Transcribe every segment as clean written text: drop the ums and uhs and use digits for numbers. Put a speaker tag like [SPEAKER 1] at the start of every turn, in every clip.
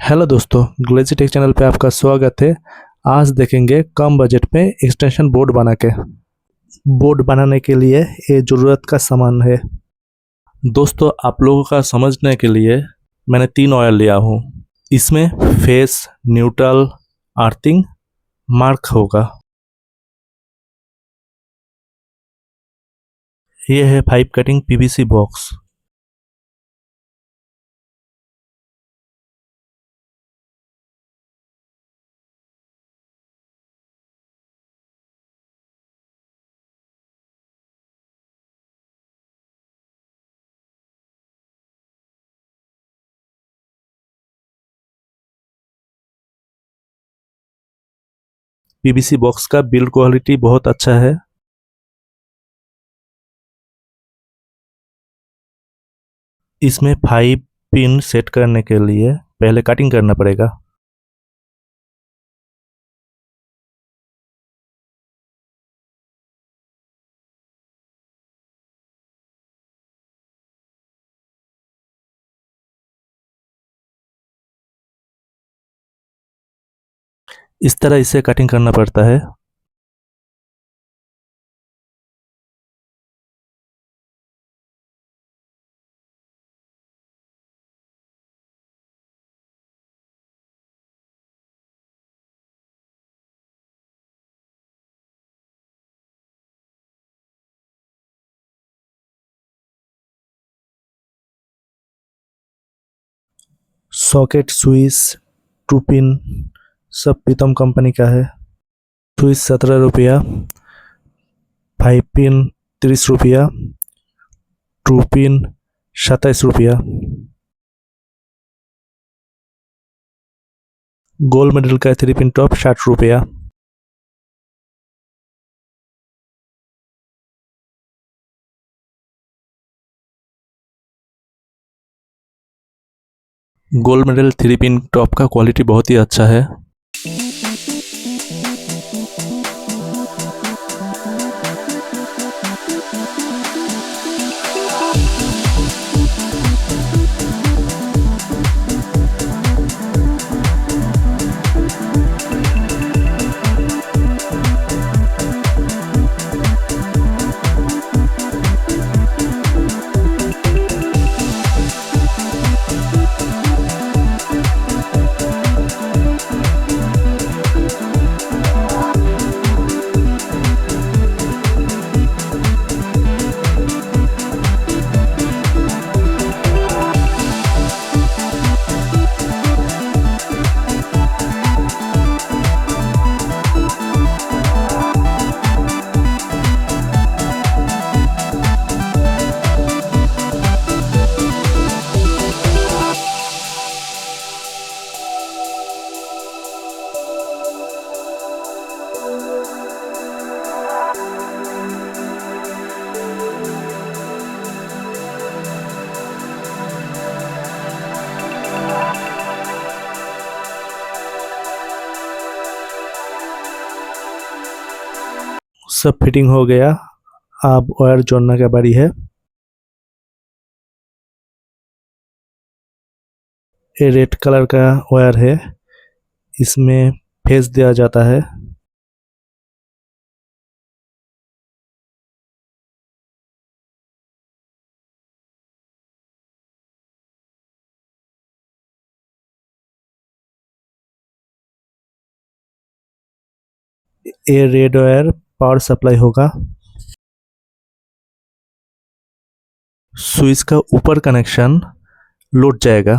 [SPEAKER 1] Hello दोस्तों, Galeazzi take channel पे आपका स्वागत है। आज देखेंगे कम बजट में एक्सटेंशन बोर्ड बनाने के लिए ये ज़रूरत का सामान है। दोस्तों, आप लोगों का समझने के लिए मैंने 3 ऑयल लिया हूँ। इसमें फेस, न्यूट्रल, अर्थिंग, मार्क होगा। ये है pipe cutting PVC box. PVC box का बिल्ड क्वालिटी बहुत अच्छा है। इसमें 5 पिन सेट करने के लिए पहले कटिंग करना पड़ेगा। इस तरह इसे कटिंग करना पड़ता है। सॉकेट, स्विच, 2 पिन सब प्रीतम कंपनी का है। स्विच 17 रुपया, 5 पिन 30 रुपया, 2 पिन 27 रुपया। गोल्ड मेडल का 3 पिन टॉप 60 रुपया। गोल्ड मेडल 3 पिन टॉप का क्वालिटी बहुत ही अच्छा है। सब फिटिंग हो गया। अब वायर जोड़ने का बारी है। ये रेड कलर का वायर है, इसमें फेस दिया जाता है। ये रेड वायर पावर सप्लाई होगा। स्विच का ऊपर कनेक्शन लौट जाएगा।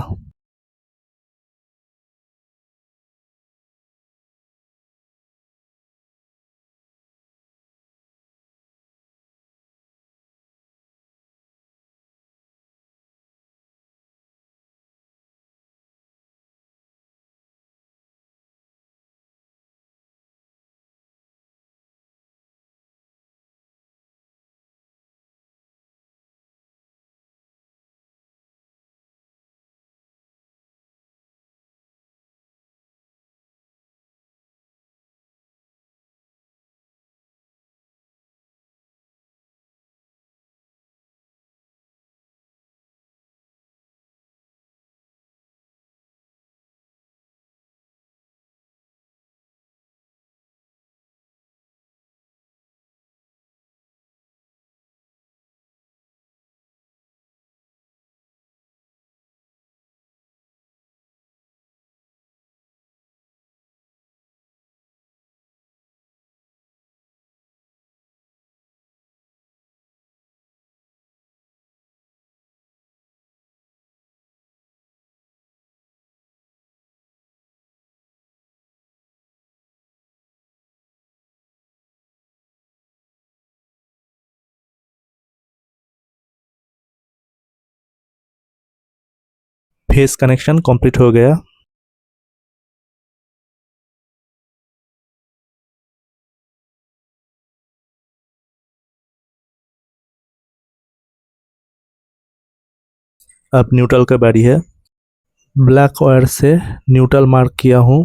[SPEAKER 1] फेस कनेक्शन कंप्लीट हो गया। अब न्यूट्रल का बारी है। ब्लैक वायर से न्यूट्रल मार्क किया हूँ।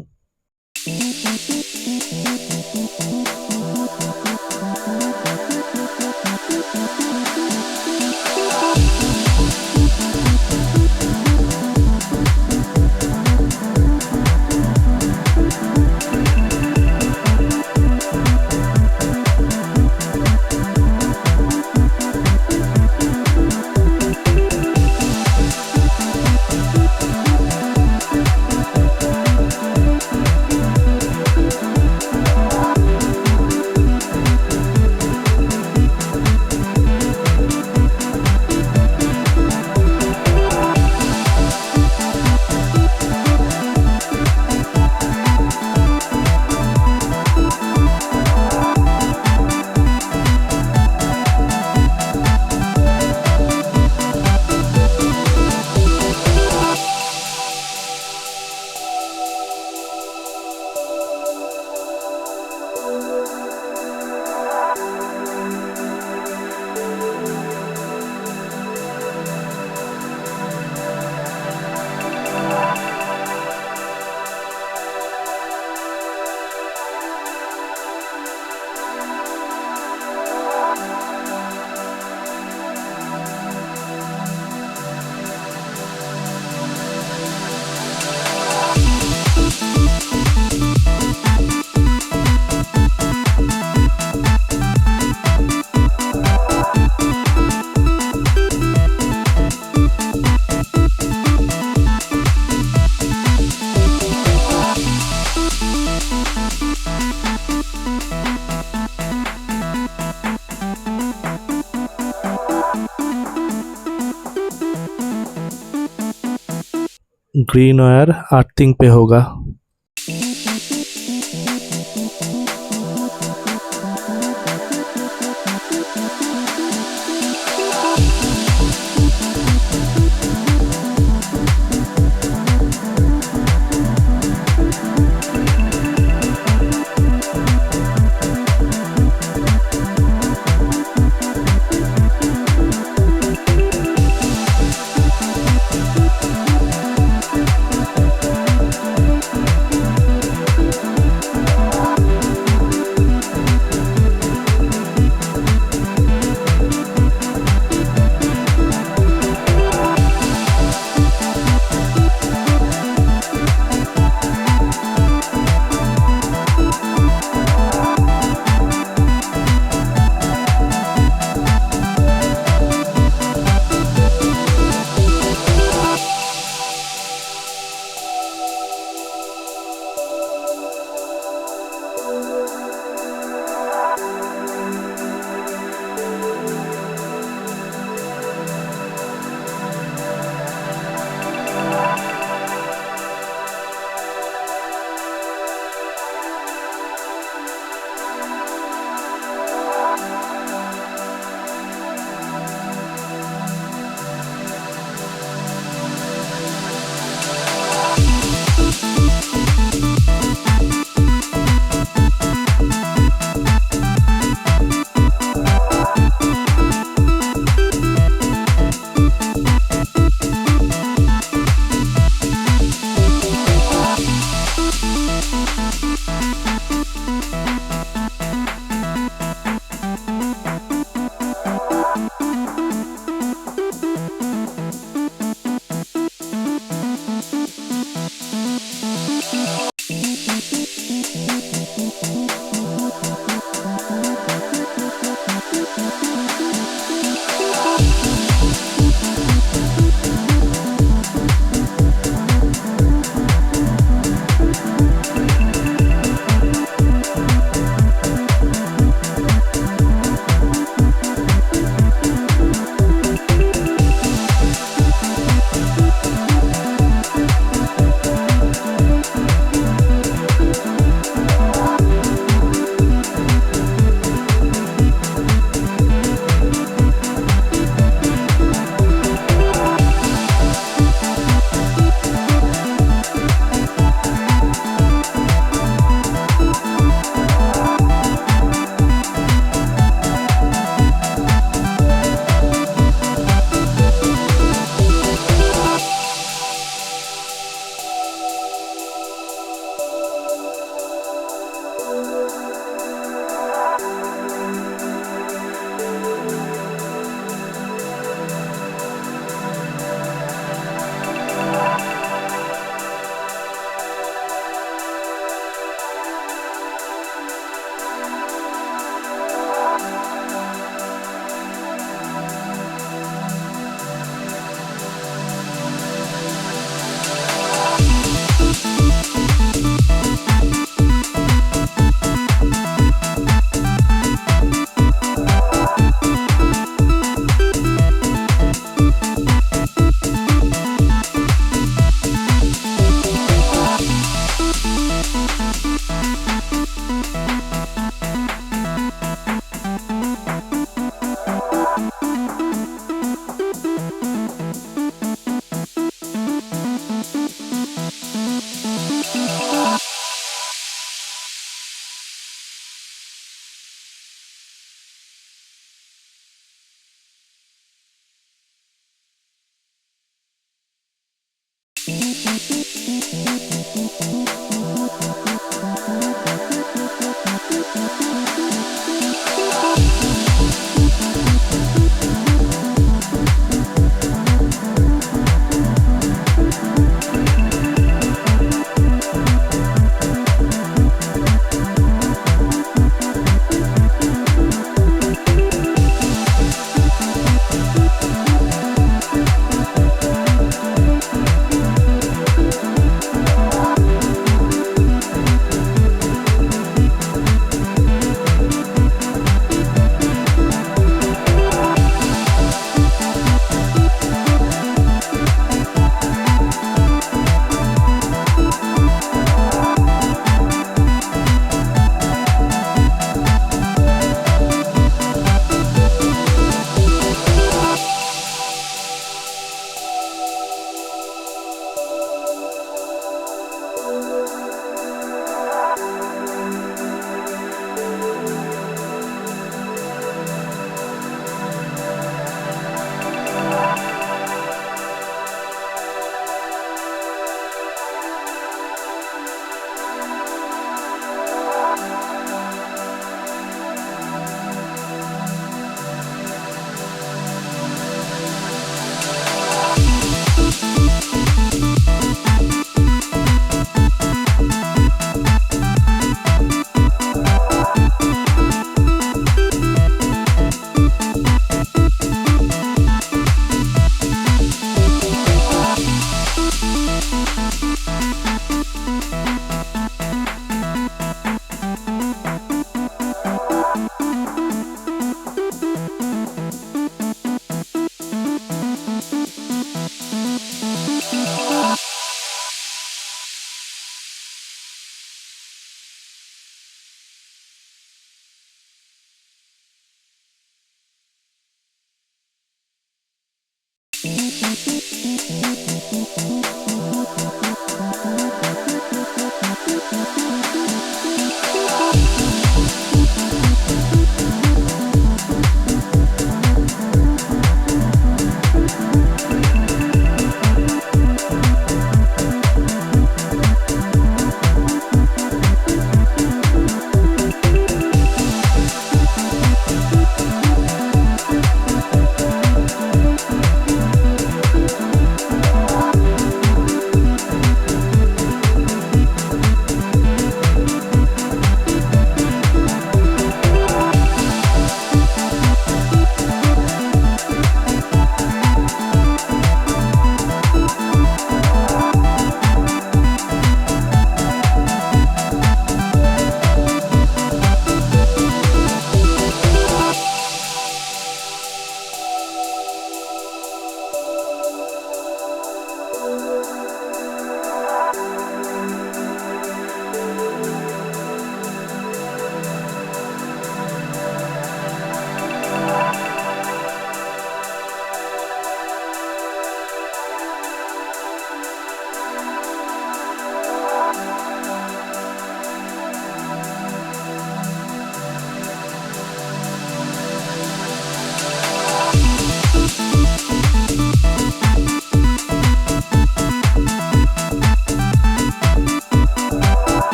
[SPEAKER 1] ग्रीन वायर अर्थिंग पे होगा।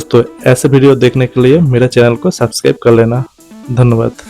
[SPEAKER 1] दोस्तों ऐसे वीडियो देखने के लिए मेरे चैनल को सब्सक्राइब कर लेना। धन्यवाद।